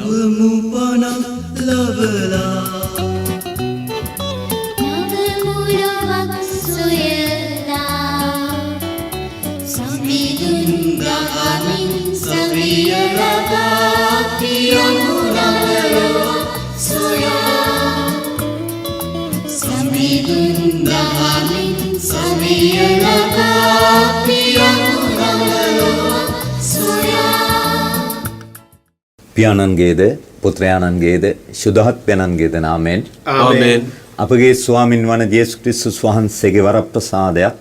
නවමුපන ලබලා පියාණන්ගේද පුත්‍රයාණන්ගේද ශුද්ධාත්මයන්ගේද නාමයෙන් ආමේන්. අපගේ ස්වාමින් වන යේසුස් ක්‍රිස්තුස් වහන්සේගේ වරප්‍රසාදයත්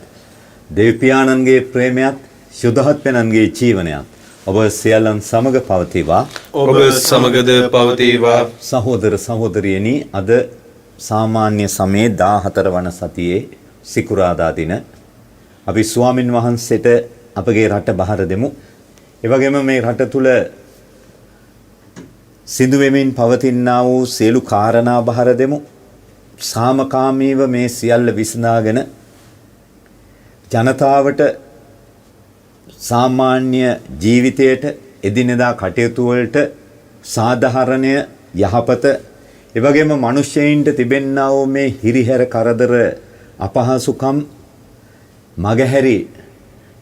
දෙවියන්ගේ ප්‍රේමයත් ශුද්ධාත්මයන්ගේ ජීවනයත් ඔබ සියල්ලන් සමග පවතිවා. ඔබ සමගද පවතිවා. සහෝදර සහෝදරියනි, අද සාමාන්‍ය සමයේ 14 වන සතියේ සිකුරාදා දින අපි ස්වාමින් වහන්සේට අපගේ රට බහර දෙමු. ඒ වගේම මේ රට තුල සිදු වෙමින් පවතිනා වූ සියලු කාරණා බහර දෙමු. සාමකාමීව මේ සියල්ල විසඳාගෙන ජනතාවට සාමාන්‍ය ජීවිතයට එදිනෙදා කටයුතු වලට සාධාරණය යහපත ඒ වගේම මිනිස්සෙයින්ට තිබෙනා වූ මේ හිරිහැර කරදර අපහසුකම් මගහැරි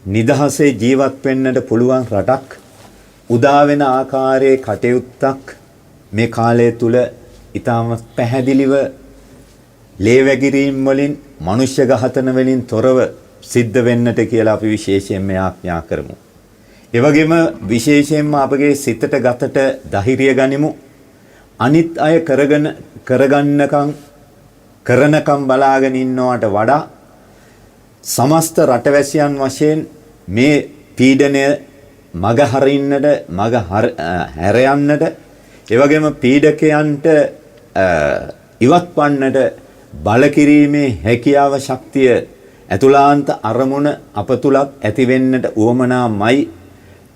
නිදහසේ ජීවත් වෙන්නට පුළුවන් රටක් උදා වෙන ආකාරයේ කටයුත්තක් මේ කාලය තුල ඊටම පැහැදිලිව ලේවැගිරීම් වලින් මනුෂ්‍ය ඝාතන වලින් තොරව සිද්ධ වෙන්නට කියලා අපි විශේෂයෙන්ම ආඥා කරමු. ඒ වගේම විශේෂයෙන්ම අපගේ සිතට ගතට ධෛර්යය ගනිමු. අනිත් අය කරනකම් බලාගෙන ඉන්නවට වඩා සමස්ත රටවැසියන් වශයෙන් මේ පීඩනය මග හරින්නට හැර යන්නට ඒ වගේම පීඩකයන්ට ඉවත් වන්නට බල කිරීමේ හැකියාව ශක්තිය අතුලාන්ත අරමුණ අප තුලත් ඇති වෙන්නට උවමනාමයි.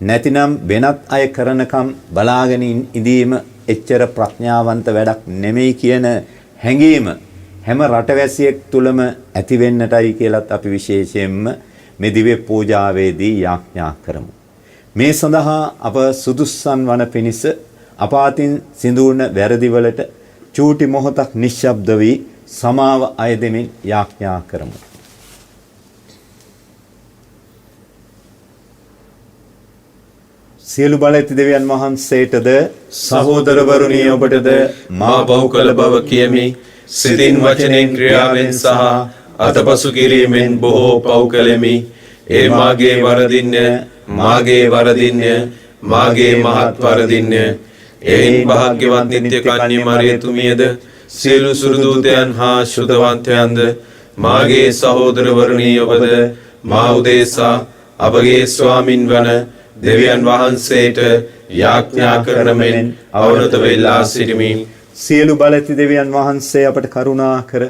නැතිනම් වෙනත් අය කරනකම් බලාගෙන ඉඳීම එච්චර ප්‍රඥාවන්ත වැඩක් නෙමෙයි කියන හැඟීම හැම රටවැසියෙක් තුලම ඇති වෙන්නටයි කියලත් අපි විශේෂයෙන්ම මේ දිව්‍ය පූජාවේදී යාඥා කරමු. මේ සඳහා අප සුදුස්සන් වන පිණිස අපාතින් සිදුවන වැරදිවලට චූටි මොහොතක් නිශ්ශබ්ද වී සමාව අයදෙමින් යාඥා කරමු. සියලු බල ඇති දෙවියන් වහන්සේටද සහෝදරවරුනි, ඔබටද මා බහු කළ බව කියමි. සිතින් වචනෙන් ක්‍රියාවෙන් සහ අතපසු කිරීමෙන් බොහෝ පව් කළෙමි. ඒ මාගේ වරදින්ය, මාගේ වරදින්ය, මාගේ මහත් වරදින්ය. එයින් භාග්‍යවත් නිත්‍ය කන්‍ය මරියතුමියද සියලු සුරදූතයන් හා ශුද්ධවන්තයන්ද මාගේ සහෝදරවරුනි, ඔබද මා උදෙසා අපගේ ස්වාමින් වන දෙවියන් වහන්සේට යාඥා කරන මෙන් අවනත වෙලා සිටිමි. සියලු බල ඇති දෙවියන් වහන්සේ අපට කරුණා කර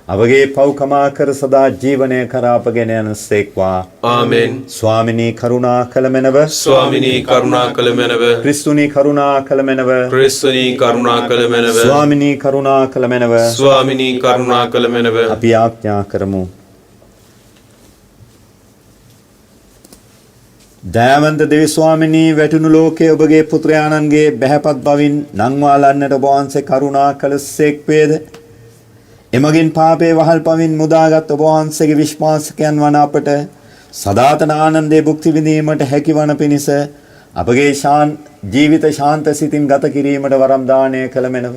අපගේ පව්කමා කර සදා ජීවනය කර අපගෙන යනසේක්වා. ආමෙන්. ස්වාමිනී කරුණා කළ මැනව, ස්වාමිනී කරුණා කළ මැනව, ක්‍රිස්තුනී කරුණා කළ මැනව, ක්‍රිස්තුනී කරුණා කළ මැනව, ස්වාමිනී කරුණා කළ මැනව, ස්වාමිනී කරුණා කළ මැනව. අපි ආඥා කරමු. දයාවන්ත දෙවි ස්වාමිනී, වැටුණු ලෝකයේ ඔබගේ පුත්‍රයාණන්ගේ බැහැපත් බවින් නංවාලන්නට ඔබ වහන්සේ කරුණා කළසේක් වේද? එමගින් පාපේ වහල් පවින් මුදාගත් ඔබ වහන්සේගේ විශ්වාසකයන් වන අපට සදාතන ආනන්දේ භුක්ති විඳීමට හැකිවන පිණිස අපගේ ජීවිත ශාන්ත සිතින් ගත කිරීමට වරම් දානය කළ මැනව.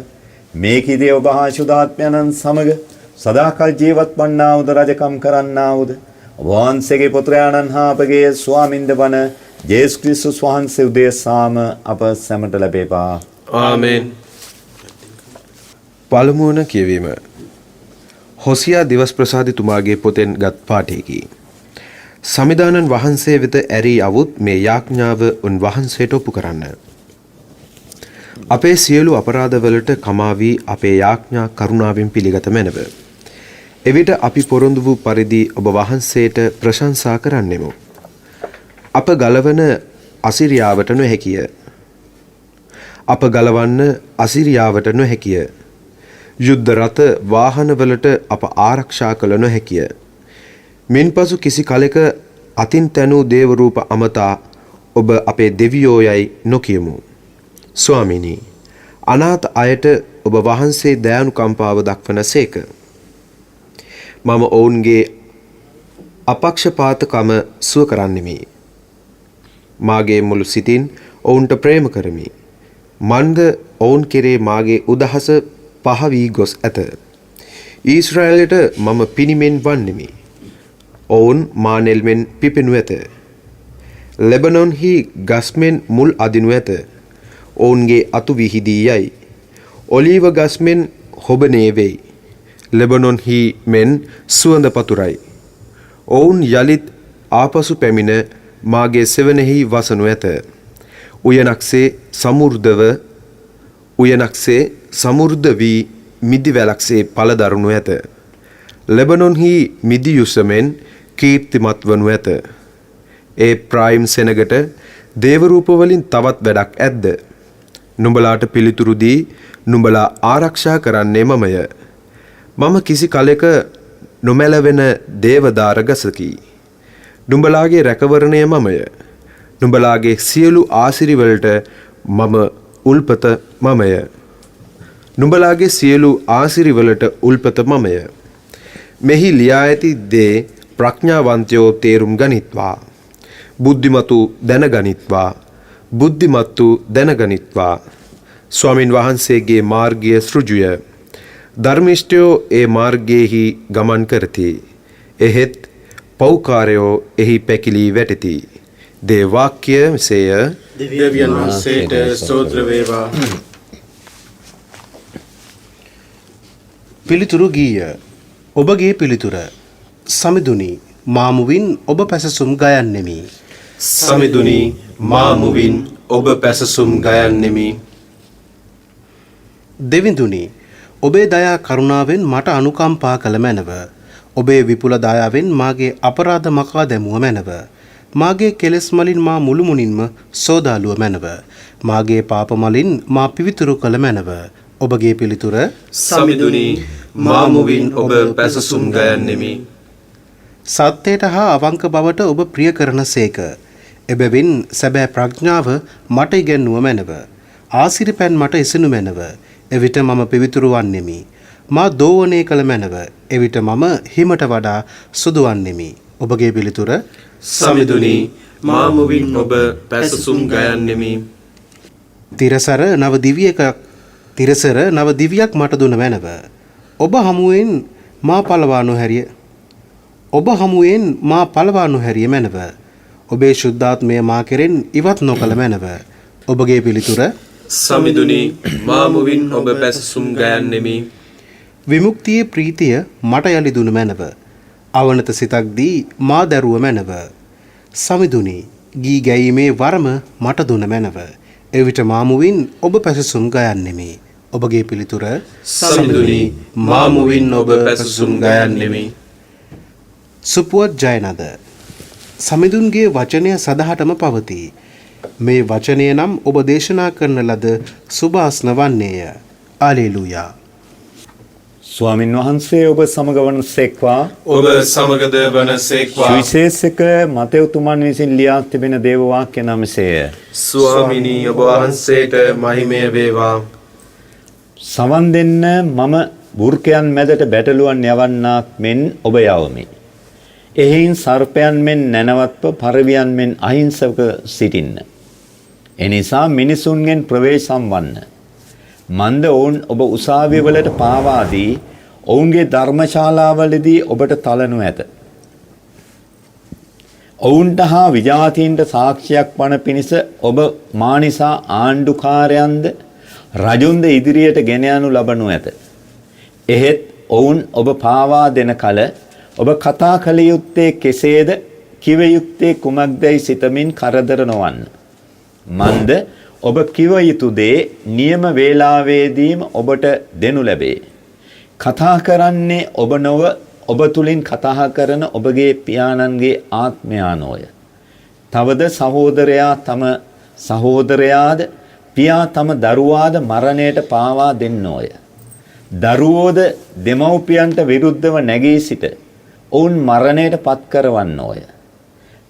මේකීදී ඔබ හා ශුද්ධාත්මයන්න් සමග සදාකල් ජීවත් වන්නා වූද රජකම් කරන්නා වූද ඔබ වහන්සේගේ පුත්‍රයාණන් හා අපගේ ස්වාමින්ද වන යේසුස් ක්‍රිස්තුස් වහන්සේ උදෙසාම අප සැමට ලැබේවා. ආමෙන්. පළමුවන කියවීම හොසියා දිවස් ප්‍රසාදිතුමාගේ පොතෙන් ගත් පාඨයකි. සමිදානන් වහන්සේ වෙත ඇරී අවුත් මේ යාඥාව උන්වහන්සේට ඔප්පු කරන්න. අපේ සියලු අපරාධවලට කමා වී අපේ යාඥා කරුණාවෙන් පිළිගත මැනව. එවිට අපි පොරොන්දු වූ පරිදි ඔබ වහන්සේට ප්‍රශංසා කරන්නෙමු. අප ගලවන අසිරියාවට නොහැකිය. අප ගලවන්න අසිරියාවට නොහැකිය. යුද්ධ රථ වාහනවලට අප ආරක්ෂා කළ නොහැකිය. මින්පසු කිසි කලෙක අතින් තැනූ දේවරූප අමතා ඔබ අපේ දෙවියෝ යයි නොකියමු. ස්වාමිනී, අනාථ අයට ඔබ වහන්සේ දයානුකම්පාව දක්වන සේක. මම ඔවුන්ගේ අපක්ෂපාතකම සුව කරන්නෙමි. මාගේ මුළු සිතින් ඔවුන්ට ප්‍රේම කරමි. මන්ද ඔවුන් කෙරේ මාගේ උදහස පහ වී ගොස් ඇත. ඊශ්‍රායලට මම පිනිමෙන් වන්නෙමි. ඔවුන් මානෙල්මෙන් පිපෙනු ඇත. ලෙබනොන්හි ගස්මෙන් මුල් අදිනු ඇත. ඔවුන්ගේ අතු විහිදී යයි. ඔලීව ගස්මෙන් හොබනේ වෙයි. ලෙබනොන්හි මෙන් සුවඳ පතුරයි. ඔවුන් යළිත් ආපසු පැමිණ මාගේ සෙවණෙහි වසනු ඇත. උයනක්සේ සමෘද්ධ වී මිදිවැලක්සේ පළදරුණු ඇත. ලෙබනොන්හි මිදියුසමෙන් කීර්තිමත් වනු ඇත. ඒ ප්‍රායිම් සෙනගට දේවරූපවලින් තවත් වැඩක් ඇද්ද? නුඹලාට පිළිතුරු දී නුඹලා ආරක්ෂා කරන්නේ මමය. මම කිසි කලෙක නොමැලවෙන දේවදාර ගසකි. නුඹලාගේ රැකවරණය මමය. නුඹලාගේ සියලු ආසිරිවලට මම උල්පත මමය. නුඹලාගේ සියලු ආසිරිවලට උල්පත මමය. මෙහි ලියා ඇති දේ ප්‍රඥාවන්තයෝ තේරුම් ගනිත්වා. බුද්ධිමතු දැනගනිත්වා. බුද්ධිමත්තු දැනගනිත්වා. ස්වාමින් වහන්සේගේ මාර්ගය සෘජුය. ධර්මිෂ්ඨයෝ ඒ මාර්ගයේහි ගමන් කරති. එහෙත් පෞකාරයෝ එහි පැකිලී වැටෙති. දේ වාක්‍ය මෙසේය. දෙවියන් වහන්සේට ස්තෝත්‍ර වේවා. පිළිතුරු ගීය. ඔබගේ පිළිතුර. සමිඳුනි මා මුවින් ඔබ පැසසුම් ගයන්නෙමි. සමිඳුනි මා මුවින් ඔබ පැසසුම් ගයන්නෙමි. දෙවිඳුනි ඔබේ දයා කරුණාවෙන් මට අනුකම්පා කළ මැනව. ඔබේ විපුල දයාවෙන් මාගේ අපරාධ මකා දැමුව මැනව. මාගේ කෙලෙස් මලින් මා මුළුමුණින්ම සෝදාලුව මැනව. මාගේ පාප මලින් මා පිවිතුරු කළ මැනව. ඔබගේ පිළිතුර. සමිඳුනි මා මුවින් ඔබ පැසසුම් ගයන්නෙමි. සත්‍යයට හා අවංක බවට ඔබ ප්‍රිය කරන සේක. එබැවින් සැබෑ ප්‍රඥාව මට ඉගැන්නුව මැනව. ආසිරිපැන් මට එසනු මැනව. එවිට මම පිවිතුරු වන්නෙමි. මා දෝවනය කළ මැනව. එවිට මම හිමට වඩා සුදු වන්නෙමි. ඔබගේ පිළිතුර. සමිඳුනි මා මුවින් ඔබ පැසසුම් ගයන්නෙමි. තිරසර නව දිවියක් මට දුන මැනව. ඔබ හමුවෙන් මා පළවා නොහැරිය මැනව. ඔබේ ශුද්ධාත්මය මා කෙරෙන් ඉවත් නොකළ මැනව. ඔබගේ පිළිතුර. සමිඳුනි මා මුවින් ඔබ පැසසුම් ගයන්නෙමි. විමුක්තියේ ප්‍රීතිය මට යලි දුන මැනව. අවනත සිතක් දී මා දැරුව මැනව. සමිඳුනි ගී ගැයීමේ වරම මට දුන මැනව. එවිට මා මුවින් ඔබ පැසසුම් ගයන්නෙමි. ඔබගේ පිළිතුර. සමිඳුනි මා මුවින් ඔබ පැසසුම් ගයන්නෙමි. සුපුවත් ජයනද. සමිඳුන්ගේ වචනය සදහටම පවතී. මේ වචනය නම් ඔබ දේශනා කරන ලද සුභාස්න වන්නේය. ආලේලුයා. ස්වාමින් වහන්සේ ඔබ සමග වනසේක්වා. ඔබ සමගද වනසේක්වා. සුවිශේෂක මතෙව්තුමන් විසින් ලියා තිබෙන දේව වාක්‍ය නමසේය. ස්වාමිනී ඔබ වහන්සේට මහිමය වේවා. සවන් දෙන්න මම වෘකයන් මැදට බැටළුවන් යවන්නාක් මෙන් ඔබ යවමි. එහින් සර්පයන් මෙන් නැනවත්ව පරවියන් මෙන් අහිංසක සිටින්න. එනිසා මිනිසුන්ගෙන් ප්‍රවේශම් වන්න. මන්ද ඔවුන් ඔබ උසාවිවලට පාවා දී ඔවුන්ගේ ධර්මශාලාවලදී ඔබට තලනු ඇත. ඔවුන්ට හා විජාතීන්ට සාක්ෂියක් වන පිණිස ඔබ මා නිසා ආණ්ඩුකාරයන්ද රජුන්ද ඉදිරියට ගෙන යනු ලබනු ඇත. එහෙත් ඔවුන් ඔබ පාවා දෙන කල ඔබ කතා කළ යුත්තේ කෙසේද කිව යුත්තේ කුමක්දැයි සිතමින් කරදර නොවන්න. මන්ද ඔබ කිව යුතු දේ නියම වේලාවේදීම ඔබට දෙනු ලැබේ. කතා කරන්නේ ඔබ නොව ඔබ තුලින් කතා කරන ඔබගේ පියාණන්ගේ ආත්මයානෝය. තවද සහෝදරයා තම සහෝදරයාද පියා තම දරුවාද මරණයට පාවා දෙන්නෝය. දරුවෝද දෙමව්පියන්ට විරුද්ධව නැගී සිට ඔවුන් මරණයට පත් කරවන්නෝය.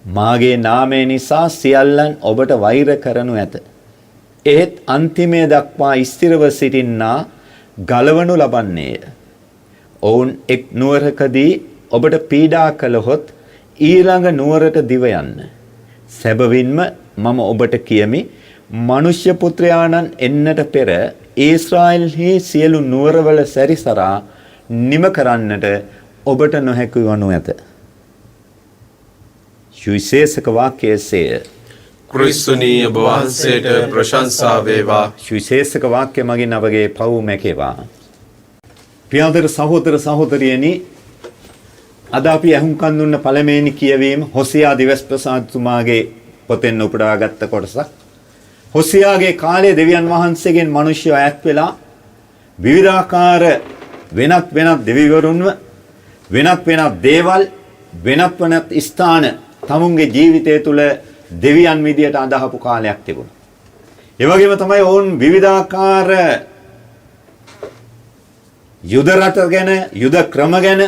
මාගේ නාමය නිසා සියල්ලන් ඔබට වෛර කරනු ඇත. එහෙත් අන්තිමේ දක්වා ස්ථිරව සිටින්නා ගලවනු ලබන්නේය. ඔවුන් එක් නුවරකදී ඔබට පීඩා කළහොත් ඊළඟ නුවරට දිව යන්න. සැබවින්ම මම ඔබට කියමි මනුෂ්‍ය පුත්‍රයාණන් එන්නට පෙර ඊශ්‍රායෙල්හි සියලු නුවරවල සැරිසරා නිම කරන්නට ඔබට නොහැකි වනු ඇත. සුවිශේෂක වාක්‍යයේය. ක්‍රිස්තුනී ඔබ වහන්සේට ප්‍රශංසා වේවා. සුවිශේෂක වාක්‍ය මගින් අපගේ පව් මැකේවා. ප්‍රියතර සහෝදර සහෝදරියනි, අද අපි අහුම්කන් දුන්න පළමුවෙනි කියවීම හොසියා දිවස්ප්‍රසාදතුමාගේ පොතෙන් උපුටාගත්ත කොටසක්. හොසියාගේ කාලයේ දෙවියන් වහන්සේගෙන් මිනිස්සු ඈත් වෙලා විවිධාකාර වෙනත් දෙවිවරුන්ව වෙනත් දේවල් වෙනත් ස්ථාන තමුන්ගේ ජීවිතය තුළ දෙවියන් විදියට අදහපු කාලයක් තිබුණා. ඒ වගේම තමයි ඔවුන් විවිධාකාර යුද රට ගැන යුද ක්‍රම ගැන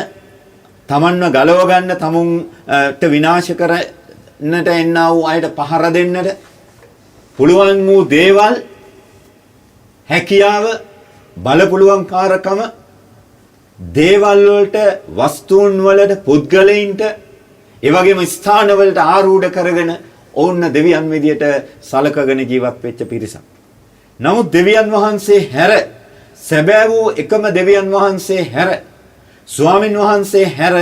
තමන්ව ගලව ගන්න තමුන්ට විනාශ කරන්නට එන්නා වූ අයට පහර දෙන්නට පුළුවන් වූ දේවල් හැකියාව බලපුලුවන්කාරකම දේවල් වලට වස්තුන් වලට පුද්ගලයින්ට ඒ වගේම ස්ථාන වලට ආරූඪ කරගෙන ඔවුන් දෙවියන් විදියට සලකගෙන ජීවත් වෙච්ච පිරිසක්. නමුත් දෙවියන් වහන්සේ හැර සැබෑ වූ එකම දෙවියන් වහන්සේ හැර ස්වාමින් වහන්සේ හැර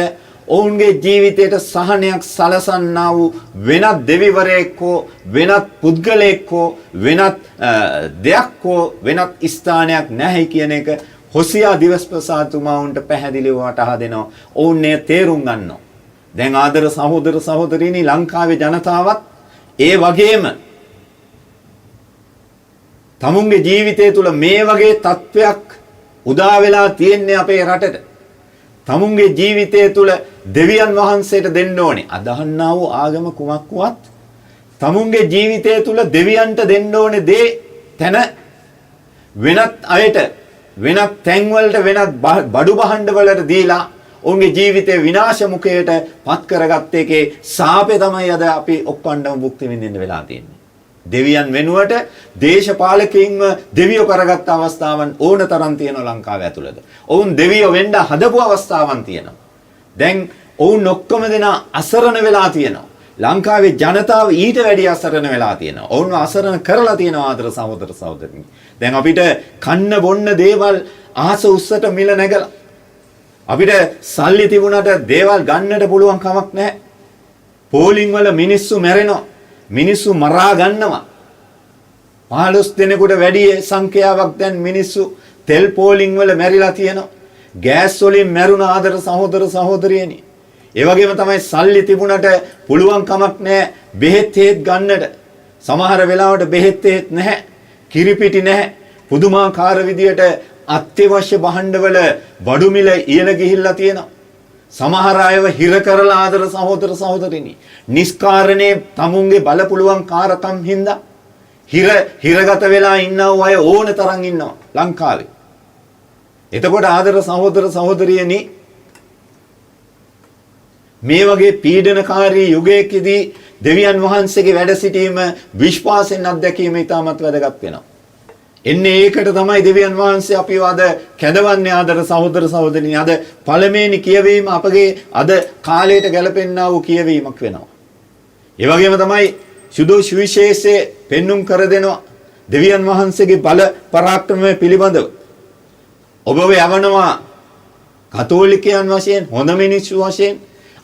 ඔවුන්ගේ ජීවිතයට සහනයක් සලසන්නා වූ වෙනත් දෙවිවරයෙක් හෝ වෙනත් පුද්ගලයෙක් හෝ වෙනත් දෙයක් හෝ වෙනත් ස්ථානයක් නැහැ කියන එක හොසියා දිවස්ප්‍රසාදතුමා උන්ට පැහැදිලිව වටහා දෙනවා. ඔවුන් මේ තේරුම් ගන්නවා. දැන් ආදර සහෝදර සහෝදරියනි, ලංකාවේ ජනතාවත් ඒ වගේම තමුන්ගේ ජීවිතය තුළ මේ වගේ තත්වයක් උදා වෙලා තියෙන්නේ අපේ රටට. තමුන්ගේ ජීවිතය තුළ දෙවියන් වහන්සේට දෙන්න ඕනේ. අදහන්නා වූ ආගම කුමක් වුවත් තමුන්ගේ ජීවිතය තුළ දෙවියන්ට දෙන්න ඕනේ දේ තැන වෙනත් අයට වෙනත් තැන්වලට වෙනත් බඩු බහඬ වලට දීලා ඔවුන්ගේ ජීවිතේ විනාශ මුඛයට පත් කරගත්ත එකේ සාපේ තමයි අද අපි ඔක්කොණ්ඩම භුක්ති විඳින්න වෙලා තියෙන්නේ. දෙවියන් වෙනුවට දේශපාලකයින්ව දෙවියෝ කරගත්ත අවස්ථාවන් ඕන තරම් තියෙනවා ලංකාව ඇතුළත. ඔවුන් දෙවියෝ වෙන්න හදපු අවස්ථාවන් තියෙනවා. දැන් ඔවුන් ඔක්කොම දෙනා අසරණ වෙලා තියෙනවා. ලංකාවේ ජනතාව ඊට වැඩි අසරණ වෙලා තියෙනවා. ඔවුන්ව අසරණ කරලා තියෙනවා ආදර සහෝදර සහෝදරියනි. දැන් අපිට කන්න බොන්න දේවල් අහස උස්සට මිල නැගලා අපිට සල්ලි තිබුණාට දේවල් ගන්නට පුළුවන් කමක් නැහැ. පෝලිං වල මිනිස්සු මැරෙනවා. මිනිස්සු මරා ගන්නවා. 15 දෙනෙකුට වැඩි සංඛ්‍යාවක් දැන් මිනිස්සු තෙල් පෝලිං වල මැරිලා තියෙනවා. ගෑස් වලින් මැරුණ ආදර සහෝදර සහෝදරියනි. ඒ වගේම තමයි සල්ලි තිබුණාට පුළුවන් කමක් නැහැ බෙහෙත් හේත් ගන්නට. සමහර වෙලාවට බෙහෙත් හේත් නැහැ. කිරිපිටි නැහැ. පුදුමාකාර විදියට අත්‍යවශ්‍ය භාණ්ඩවල බඩු මිල ඉහළ ගිහිල්ලා තියෙනවා. සමහර අයව හිර කරලා ආදර සහෝදර සහෝදරිනි. නිස්කාරණේ තමුන්ගේ බලපුලුවන් කාරකම් හින්දා හිරගත වෙලා ඉන්නව අය ඕන තරම් ඉන්නවා ලංකාවේ. එතකොට ආදර සහෝදර සහෝදරියනි, මේ වගේ පීඩනකාරී යුගයකදී දෙවියන් වහන්සේගේ වැඩ සිටීම විශ්වාසයෙන් අත්දැකීම ඉතාමත් වැදගත් වෙනවා. එන්නේ ඒකට තමයි දෙවියන් වහන්සේ අපිව අද කැඳවන්නේ ආදර සහෝදර සහෝදරිනි. අද පළමුවෙනි කියවීම අපගේ අද කාලයට ගැලපෙන්නා වූ කියවීමක් වෙනවා. ඒ වගේම තමයි සුදු සුවිශේෂයේ පෙන්눔 කර දෙනවා දෙවියන් වහන්සේගේ බල පරාක්‍රමය පිළිබඳව. ඔබව යවනවා කතෝලිකයන් වශයෙන්, හොඳ මිනිස්සු වශයෙන්,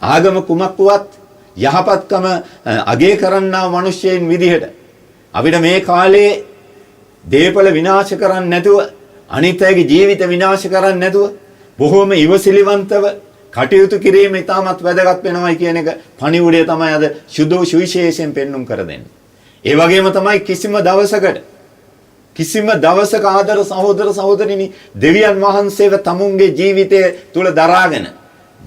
ආගම කුමක් වුවත් යහපත්කම අගය කරන්නා මිනිසෙයින් විදිහට අපිට මේ කාලේ දේපල විනාශ කරන්නේ නැතුව, අනිත් අයගේ ජීවිත විනාශ කරන්නේ නැතුව බොහොම ඉවසිලිවන්තව කටයුතු කිරීම ඉතාමත් වැදගත් වෙනවයි කියන එක පණිවුඩය තමයි අද සුදු සුවිශේෂයෙන් පෙන්눔 කර දෙන්නේ. ඒ වගේම තමයි කිසිම දවසක ආදර සහෝදර සහෝදරිනි දෙවියන් වහන්සේව තමුන්ගේ ජීවිතය තුල දරාගෙන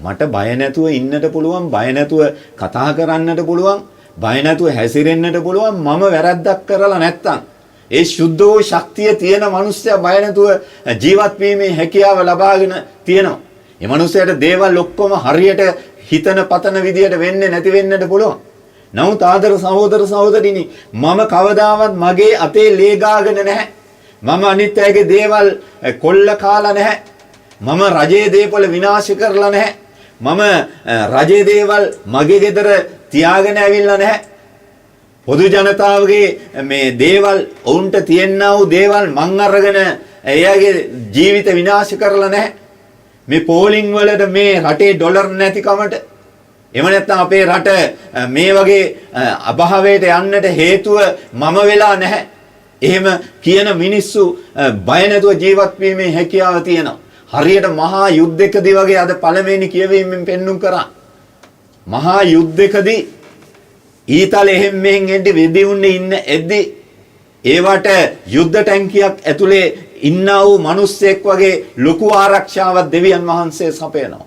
මට බය නැතුව ඉන්නට පුළුවන්, බය නැතුව කතා කරන්නට පුළුවන්, බය නැතුව හැසිරෙන්නට පුළුවන් මම වැරද්දක් කරලා නැත්තම්. ඒ සුද්ධ වූ ශක්තිය තියෙන මිනිස්සයා බය නැතුව ජීවත් වීමේ හැකියාව ලබාගෙන තියෙනවා. මේ මිනිස්සයාට දේවල් ඔක්කොම හරියට හිතන පතන විදියට වෙන්නේ නැති වෙන්නට පුළුවන්. නමුත් ආදර සහෝදර සහෝදරිනි මම කවදාවත් මගේ අතේ ලේ ගාගෙන නැහැ. මම අනිත් අයගේ දේවල් කොල්ල කාලා නැහැ. මම රජයේ දේපොළ විනාශ කරලා නැහැ. මම රජයේ දේවල් මගේ ගෙදර තියාගෙන ඇවිල්ලා නැහැ. පොදු ජනතාවගේ මේ දේවල් ඔවුන්ට තියෙනා වූ දේවල් මං අරගෙන එයාගේ ජීවිත විනාශ කරලා නැහැ. මේ පෝලිං වලට මේ රටේ ඩොලර් නැතිකමට එහෙම නැත්නම් අපේ රට මේ වගේ අභාවයට යන්නට හේතුව මම වෙලා නැහැ. එහෙම කියන මිනිස්සු බය නැතුව ජීවත් වීමේ හැකියාව තියෙනවා. හරියට මහා යුද්ධයකදී වගේ අද පළවෙනි කියවීමෙන් පෙන්눔 කරා. මහා යුද්ධයකදී ඊතල එහෙම් මෙහෙන් එද්දි වෙදිවුන්නේ ඉන්න එද්දි ඒවට යුද්ධ ටැංකියක් ඇතුලේ ඉන්නා වූ මිනිස්සෙක් වගේ ලොකු ආරක්ෂාවක් දෙවියන් වහන්සේ සපයනවා.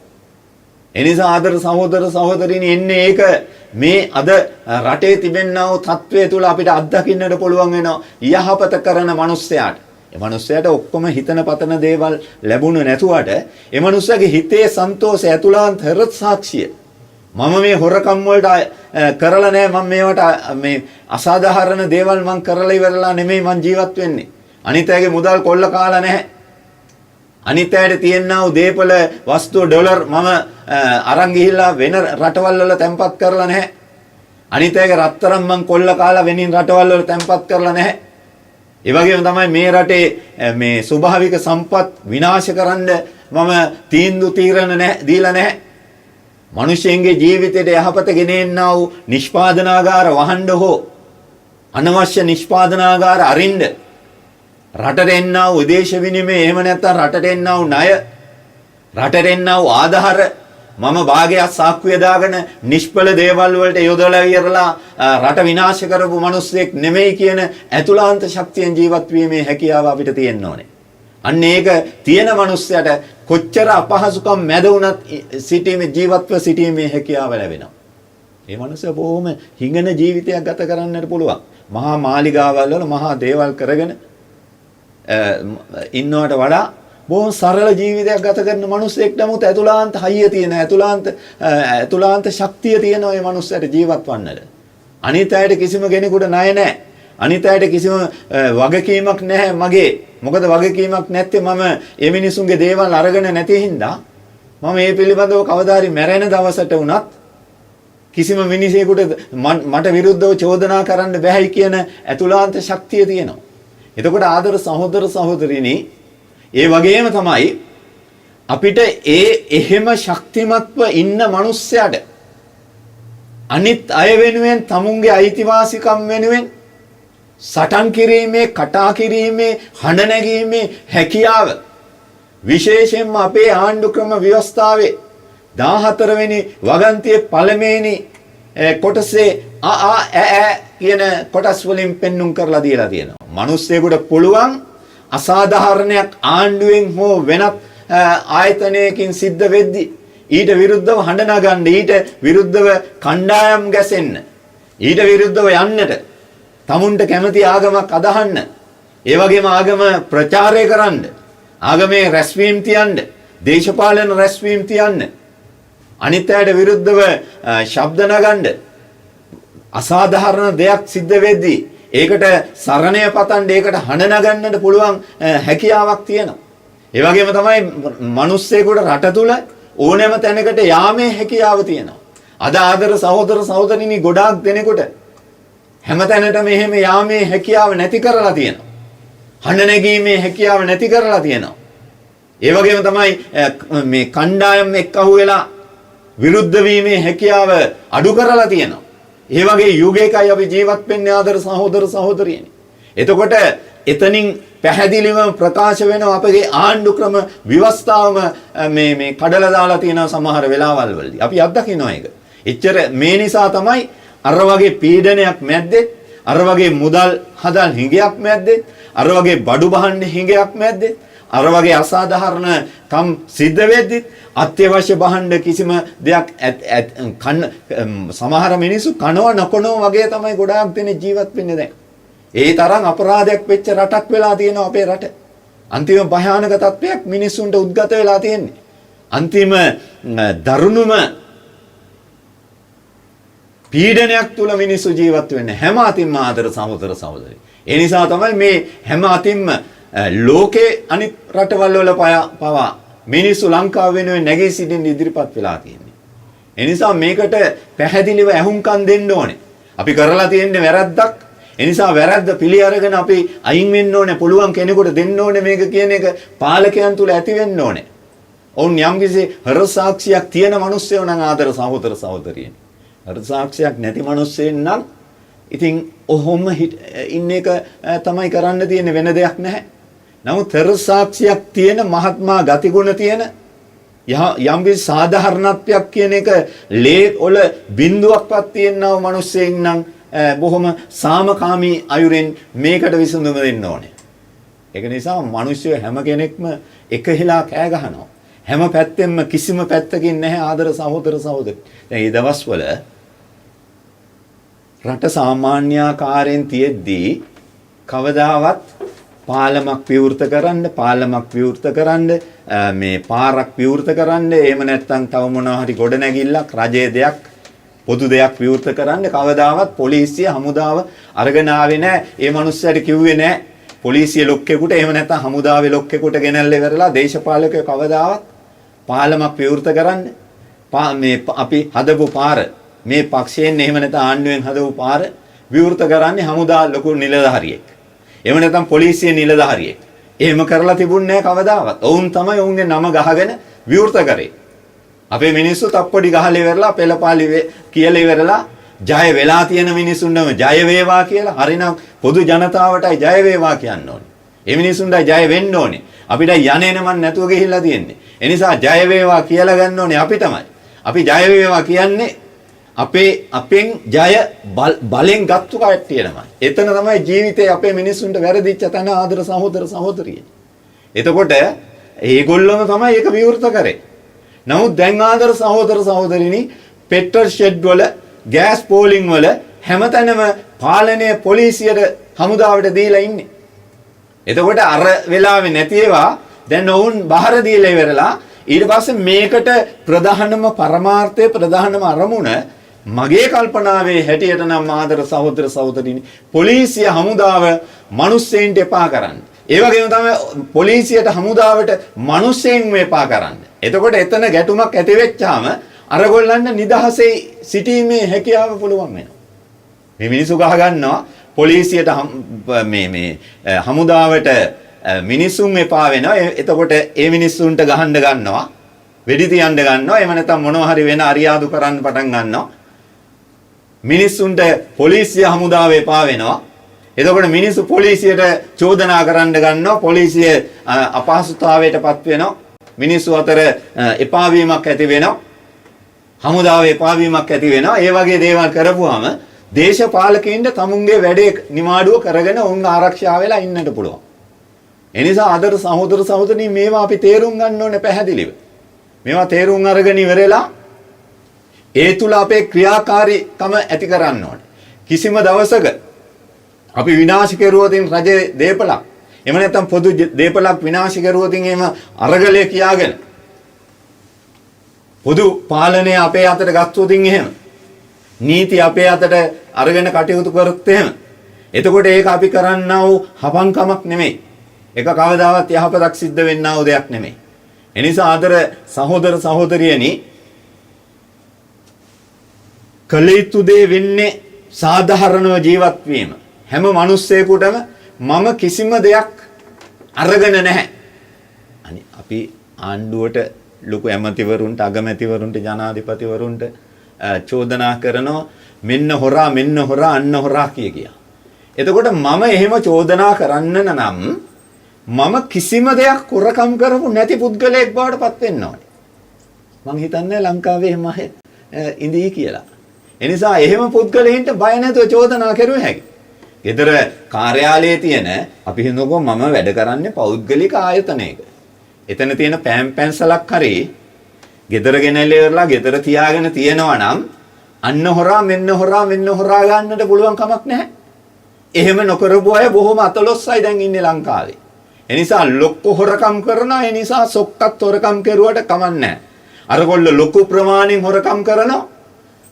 එනිසා ආදර සහෝදර සහෝදරිනි එන්නේ ඒක මේ අද රටේ තිබෙනා වූ තත්වයේ තුල අපිට අත්දකින්නට පුළුවන් වෙනවා යහපත කරන මිනිස්සයාට. ඒ මිනිස්සයාට ඔක්කොම හිතන පතන දේවල් ලැබුණේ නැතුවට ඒ මිනිස්සයාගේ හිතේ සන්තෝෂය ඇතුළාන්ත හෘද සාක්ෂිය. මම මේ හොරකම් වලට කරලා නැහැ මම මේවට මේ අසාධාරණ දේවල් මම කරලා ඉවරලා නෙමෙයි මම ජීවත් වෙන්නේ. අනිත් අයගේ මුදල් කොල්ල කාලා නැහැ. අනිත් අයට තියෙනා වූ දේපල වස්තු ඩොලර් මම අරන් ගිහිල්ලා වෙන රටවල් වල තැන්පත් කරලා නැහැ. අනිත් අයගේ රත්තරන් මම කොල්ල කාලා වෙනින් රටවල් වල තැන්පත් කරලා නැහැ. ඒ වගේම තමයි මේ රටේ මේ ස්වභාවික සම්පත් විනාශ කරන්න මම තීන්දුව తీරන නැහැ දීලා නැහැ. මිනිසෙන්ගේ ජීවිතයට යහපත ගෙනෙන්නා වූ නිෂ්පාදනාගාර වහන්න හෝ අනවශ්‍ය නිෂ්පාදනාගාර අරින්න රටට එන්නා වූ විදේශ විනිමය එහෙම නැත්නම් රටට එන්නා වූ ණය රටට එන්නා වූ ආධාර මම භාගයක් සාක්කුවේ දාගෙන නිෂ්පල දේවල් වලට යොදලා ඉවරලා රට විනාශ කරපු මිනිස්සෙක් නෙමෙයි කියන ඇතුළාන්ත ශක්තියෙන් ජීවත් වීමේ හැකියාව අපිට තියෙන්න ඕනේ. අන්න ඒක තියෙන මිනිස්සයාට කොච්චර අපහසුකම් මැද වුණත් සිටීමේ ජීවත්ව සිටීමේ හැකියාව ලැබෙනවා. මේ මිනිස්සු බොහොම හිඟන ජීවිතයක් ගත කරන්නට පුළුවන්. මහා මාලිගාවල් වල මහා දේවල් කරගෙන ඉන්නවට වඩා බොහොම සරල ජීවිතයක් ගත කරන මිනිස්සෙක් නමුත් ඇතුළාන්ත හයිය තියෙන ඇතුළාන්ත ශක්තිය තියෙන ওই මිනිස්සයාට ජීවත් වන්නට. අනිත් අයට කිසිම කෙනෙකුට ණය නැහැ. අනිත් අයට කිසිම වගකීමක් නැහැ මගේ. මොකද වගකීමක් නැත්තේ මම මේ මිනිසුන්ගේ දේවල් අරගෙන නැති හින්දා මම මේ පිළිබඳව කවදා හරි මැරෙන දවසට වුණත් කිසිම මිනිසෙකුට මට විරුද්ධව චෝදනා කරන්න බැහැයි කියන ඇතුළාන්ත ශක්තිය තියෙනවා. එතකොට ආදර සහෝදර සහෝදරිනි ඒ වගේම තමයි අපිට එහෙම ශක්තිමත්ව ඉන්න මිනිස්සයාට අනිත් අය වෙනුවෙන් තමුන්ගේ අයිතිවාසිකම් වෙනුවෙන් සටන් කිරීමේ කටා කිරීමේ හඬ නැගීමේ හැකියාව විශේෂයෙන්ම අපේ ආණ්ඩු ක්‍රම ව්‍යවස්ථාවේ 14 වෙනි වගන්තියේ පළමුවෙනි කොටසේ කියන කොටස් වලින් පෙන්눔 කරලා දීලා තියෙනවා. මිනිස්සෙකුට පුළුවන් අසාධාරණයක් ආණ්ඩුවෙන් හෝ වෙනත් ආයතනයකින් සිද්ධ වෙද්දී ඊට විරුද්ධව හඬ නගන්න, ඊට විරුද්ධව කණ්ඩායම් ගැසෙන්න, ඊට විරුද්ධව යන්නට, තමුන්ට කැමති ආගමක් අදහන්න, ඒ වගේම ආගම ප්‍රචාරය කරන්න, ආගමේ රැස්වීම් තියන්න, දේශපාලන රැස්වීම් තියන්න, අනිත් අයට විරුද්ධව ශබ්ද නගන්න, අසාධාරණ දෙයක් සිද්ධ වෙද්දී ඒකට සරණය පතන්න, ඒකට හඬ නගන්නට පුළුවන් හැකියාවක් තියෙනවා. ඒ වගේම තමයි මිනිස්සෙකුට රට තුල ඕනෑම තැනකට යාමේ හැකියාව තියෙනවා. අද ආදර සහෝදර සහෝදරිනි ගොඩාක් දෙනෙකුට හැම තැනටම එහෙම යාමේ හැකියාව නැති කරලා තියෙනවා. හඬ නැගීමේ හැකියාව නැති කරලා තියෙනවා. ඒ වගේම තමයි මේ කණ්ඩායම් එක්කහුව වෙලා විරුද්ධ වීමේ හැකියාව අඩු කරලා තියෙනවා. ඒ වගේ යුගයකයි අපි ජීවත් වෙන්නේ ආදර සහෝදර සහෝදරියනි. එතකොට එතනින් පැහැදිලිවම ප්‍රකාශ වෙනවා අපගේ ආණ්ඩු ක්‍රම ව්‍යවස්ථාවම මේ කඩලා දාලා තියෙන සමහර වෙලාවල් වලදී. අපි අත්දකින්නවා ඒක. එච්චර මේ නිසා තමයි අර වගේ පීඩනයක් මැද්දේ, අර වගේ මුදල් හදල් හිඟයක් මැද්දේ, අර වගේ බඩු බහන්න හිඟයක් මැද්දේ, අර වගේ අසාධාරණ කම් සිද්ධ වෙද්දි අත්‍යවශ්‍ය බහන්න කිසිම දෙයක් සමහර මිනිස්සු කනව නොකනව වගේ තමයි ගොඩාක් දෙනෙක් ජීවත් වෙන්නේ දැන්. ඒ තරම් අපරාධයක් වෙච්ච රටක් වෙලා තියෙනවා අපේ රට. අන්තිම භයානක තත්ත්වයක් මිනිස්සුන්ට උද්ගත වෙලා තියෙන්නේ. අන්තිම දරුණුම පීඩනයක් තුල මිනිස්සු ජීවත් වෙන්නේ හැම අතින්ම ආදර සහෝදර සහෝදරි. ඒ නිසා තමයි මේ හැම අතින්ම ලෝකේ අනිත් රටවල් වල පවා මිනිස්සු ලංකාව වෙනුවෙන් නැගී සිටින්න ඉදිරිපත් වෙලා තියෙන්නේ. ඒ නිසා මේකට පැහැදිලිව ඇහුම්කන් දෙන්න ඕනේ. අපි කරලා තියෙන්නේ වැරද්දක්. ඒ නිසා වැරද්ද පිළි අරගෙන අපි අයින් වෙන්න ඕනේ. පුළුවන් කෙනෙකුට දෙන්න ඕනේ මේක කියන එක පාලකයන් තුල ඇති වෙන්න ඕනේ. ඔවුන් යම්කිසි හරසාක්ෂියක් තියෙන මිනිස්සයෝ නම් ආදර සහෝදර සහෝදරියනි. හරසාක්ෂියක් නැති මිනිස්සෙන් නම් ඉතින් ඔහොම ඉන්න එක තමයි කරන්න තියෙන්නේ, වෙන දෙයක් නැහැ. නමුත් හරසාක්ෂියක් තියෙන මහත්මා ගතිගුණ තියෙන යම්කිසි සාධාරණත්වයක් කියන එක ලේ වල බිඳුවක්වත් තියෙනව මිනිස්සෙන් නම් බොහොම සාමකාමී අයුරෙන් මේකට විසඳුම දෙන්න ඕනේ. ඒක නිසා මිනිස්සු හැම කෙනෙක්ම එකහිලා කෑ ගහනවා. හැම පැත්තෙම කිසිම පැත්තකින් නැහැ ආදර සහෝදර සහෝදරි. දැන් මේ දවස්වල රට සාමාන්‍යාකාරයෙන් තියෙද්දී කවදාවත් පාලමක් විවෘත කරන්න මේ පාරක් විවෘත කරන්න එහෙම නැත්නම් තව මොනවා හරි ගොඩනැගිල්ලක් රජයේ දෙයක් පොදු දෙයක් විවෘත කරන්න කවදාවත් පොලිසිය හමුදාව අරගෙන ආවේ නැහැ. ඒ මිනිස්සුන්ට කිව්වේ නැහැ. පොලිසිය ලොක්කෙකුට එහෙම නැත්නම් හමුදාවේ ලොක්කෙකුට ගෙනල්ලා ඉවරලා දේශපාලකයෝ කවදාවත් පාලමක් විවෘත කරන්න මේ අපි හදපු පාර මේ පක්ෂයෙන් එහෙම නැත්නම් ආණ්ඩුවෙන් හදපු පාර විවෘත කරන්නේ හමුදා ලොකු නිලධාරියෙක්. එහෙම නැත්නම් පොලිසිය නිලධාරියෙක්. එහෙම කරලා තිබුණේ නැහැ කවදාවත්. ඔවුන් තමයි ඔවුන්ගේ නම ගහගෙන විවෘත කරේ. අපේ මිනිස්සු තප්පොඩි ගහලා ඉවරලා පෙළපාලි කියලා ඉවරලා ජය වෙලා තියෙන මිනිස්සුන්ටම ජය වේවා කියලා හරිනම් පොදු ජනතාවටයි ජය වේවා කියන්න ඕනේ. ඒ මිනිස්සුන්ටයි ජය වෙන්න ඕනේ. අපිට යන්නේ නමන් නැතුව ගිහිල්ලා තියෙන්නේ. ඒ නිසා ජය වේවා කියලා ගන්න ඕනේ අපි තමයි. අපි ජය වේවා කියන්නේ අපෙන් ජය බලෙන් ගත්තු කට්ටියමයි. එතන තමයි ජීවිතේ අපේ මිනිස්සුන්ට වැරදිච්ච තැන ආදර සහෝදර සහෝදරිය. එතකොට ඒගොල්ලොම තමයි ඒක විවෘත කරේ. නමුත් දැන් ආදර සහෝදර සහෝදරිනි පෙට්‍රල් ෂෙඩ් වල ගෑස් පෝලිං වල හැමතැනම පාලනය පොලිසියට හමුදාවට දීලා ඉන්නේ. එතකොට අර වෙලාවේ නැති ඒවා දැන් ඔවුන් බාහිර දීලා ඉවරලා ඊට පස්සේ මේකට ප්‍රධානම පරමාර්ථය ප්‍රධානම අරමුණ මගේ කල්පනාවේ හැටියට නම් ආදර සහෝදර සහෝදරිනි පොලිසිය හමුදාව මිනිස්සෙන්ට එපා කරන්න. ඒ වගේම තමයි පොලිසියට හමුදාවට මිනිස්සෙන් එපා කරන්න. එතකොට එතන ගැටුමක් ඇති වෙච්චාම අරගොල්ලන්ට නිදහසේ සිටීමේ හැකියාව පුළුවන් වෙනවා. මේ මිනිස්සු ගහ ගන්නවා පොලිසියට මේ හමුදාවට මිනිසුන් එපා වෙනවා. එතකොට ඒ මිනිස්සුන්ට ගහන්න ගන්නවා. වෙඩි තියන්න ගන්නවා. එහෙම නැත්නම් මොනවා හරි වෙන අරියාදු කරන්න පටන් ගන්නවා. මිනිස්සුන්ට පොලිසිය හමුදාව එපා වෙනවා. එතකොට මිනිස්සු පොලිසියට චෝදනා කරන්න ගන්නවා. පොලිසිය අපහසුතාවයටපත් වෙනවා. මිනිස්සු අතර එපා වීමක් ඇති වෙනවා. හමුදාවේ එපා වීමක් ඇති වෙනවා. ඒ වගේ දේවල් කරපුවාම දේශපාලකයින්ට තමුන්ගේ වැඩේ නිමාඩුව කරගෙන උන් ආරක්ෂා වෙලා ඉන්නට පුළුවන්. ඒ නිසා ආදර සහෝදර සහෝදරනි මේවා අපි තේරුම් ගන්න ඕනේ පැහැදිලිව. මේවා තේරුම් අරගෙන ඉවරලා ඒ තුල අපේ ක්‍රියාකාරීකම ඇති කරන්න ඕනේ. කිසිම දවසක අපි විනාශ කෙරුවොතින් රජයේ දේපලක් එහෙම නැත්නම් පොදු දේපලක් විනාශ කෙරුවොතින් එහෙම අරගලය කියාගෙන පොදු පාලනය අපේ අතට ගත්තොතින් එහෙම නීති අපේ අතට අරගෙන කටයුතු කරොත් එහෙම එතකොට ඒක අපි කරන්නා වූ හපංකමක් නෙමෙයි. ඒක කවදාවත් යහපතක් සිද්ධ වෙන්නා වූ දෙයක් නෙමෙයි. ඒ නිසා ආදර සහෝදර සහෝදරියනි කලිතු දේ වෙන්නේ සාධාරණව ජීවත් වීම. හැම මිනිස්සෙකුටම මම කිසිම දෙයක් අරගෙන නැහැ. අනි අපි ආණ්ඩුවට ලොකු ඇමතිවරුන්ට අගමැතිවරුන්ට ජනාධිපතිවරුන්ට චෝදනා කරනවා මෙන්න හොරා අන්න හොරා කියා. එතකොට මම එහෙම චෝදනා කරන්න නම් මම කිසිම දෙයක් හොරකම් කරපු නැති පුද්ගලයෙක් බවට පත් වෙන්න ඕනේ. මං හිතන්නේ ලංකාවේ එහෙම ඉඳී කියලා. ඒ නිසා එහෙම පුද්ගලයින්ට බය නැතුව චෝදනා කරුවේ හැකියි. ගෙදර කාර්යාලයේ තියෙන අපි හිතමුකෝ මම වැඩ කරන්නේ පෞද්ගලික ආයතනයක. එතන තියෙන පෑන් පැන්සලක් හරි ගෙදර ගෙනල්ලා ගෙදර තියාගෙන තියෙනවා නම් අන්න හොරා මෙන්න හොරා ගන්නට පුළුවන් කමක් නැහැ. එහෙම නොකරපු අය බොහොම අතලොස්සයි දැන් ඉන්නේ ලංකාවේ. ඒ නිසා ලොක්ක හොරකම් කරනවා. ඒ නිසා සොක්කත් හොරකම් කරුවට කමක් නැහැ. අරගොල්ල ලොකු ප්‍රමාණයෙන් හොරකම් කරනවා.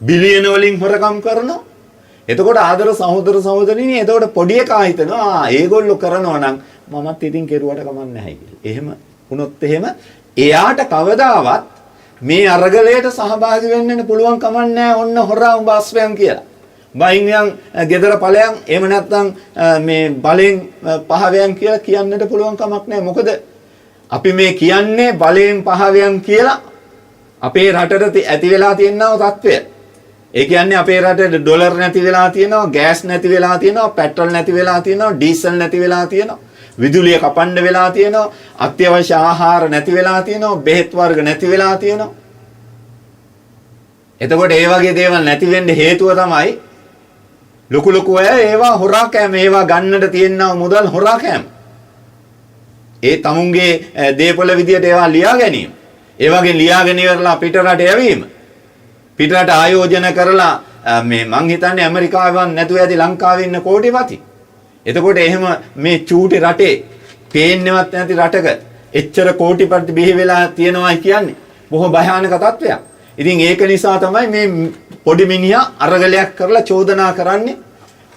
බිලියන වලින් හොරකම් කරනවා. එතකොට ආදර සහෝදර සහෝදරිනි එතකොට පොඩි එකා හිතනවා ඒගොල්ලෝ කරනවා නම් මමත් ඉතින් කෙරුවට කමක් නැහැ කියලා. එහෙම වුණොත් එහෙම එයාට කවදාවත් මේ අරගලයට සහභාගී වෙන්න පුළුවන් කමක් නැහැ. ඔන්න හොරා උඹ අස්වැයන් කියලා. බයින්යන් ගෙදර ඵලයන් එහෙම නැත්නම් මේ බලෙන් පහවයන් කියලා කියන්නට පුළුවන් කමක් නැහැ. මොකද අපි මේ කියන්නේ බලෙන් පහවයන් කියලා අපේ රටට ඇති වෙලා තියෙනා තත්ත්වය. ඒ කියන්නේ අපේ රටේ ඩොලර් නැති වෙලා තියෙනවා, ගෑස් නැති වෙලා තියෙනවා, පෙට්‍රල් නැති වෙලා තියෙනවා, ඩීසල් නැති වෙලා තියෙනවා, විදුලිය කපන්න වෙලා තියෙනවා, අත්‍යවශ්‍ය ආහාර නැති වෙලා තියෙනවා, බෙහෙත් වර්ග නැති වෙලා තියෙනවා. එතකොට ඒ වගේ දේවල් නැති වෙන්න හේතුව තමයි ලොකු ලොකු අය ඒවා හොරා කෑම, ඒවා ගන්නට තියෙනා මුදල් හොරා කෑම. ඒ තමුන්ගේ දේපොළ විදියට ඒවා ලියා ගැනීම. ඒ වගේ ලියාගෙන ඉවරලා පිටරට යවීම. පිටරට ආයෝජන කරලා මේ මං හිතන්නේ ඇමරිකාවෙන් නැතුව ඇති ලංකාවේ ඉන්න කෝටිපති. එතකොට එහෙම මේ චූටි රටේ පේන්නවත් නැති රටක එච්චර කෝටිපති බිහි වෙලා තියෙනවා කියන්නේ බොහෝ භයානක තත්ත්වයක්. ඉතින් ඒක නිසා තමයි මේ පොඩි මිනිහා අරගලයක් කරලා චෝදනා කරන්නේ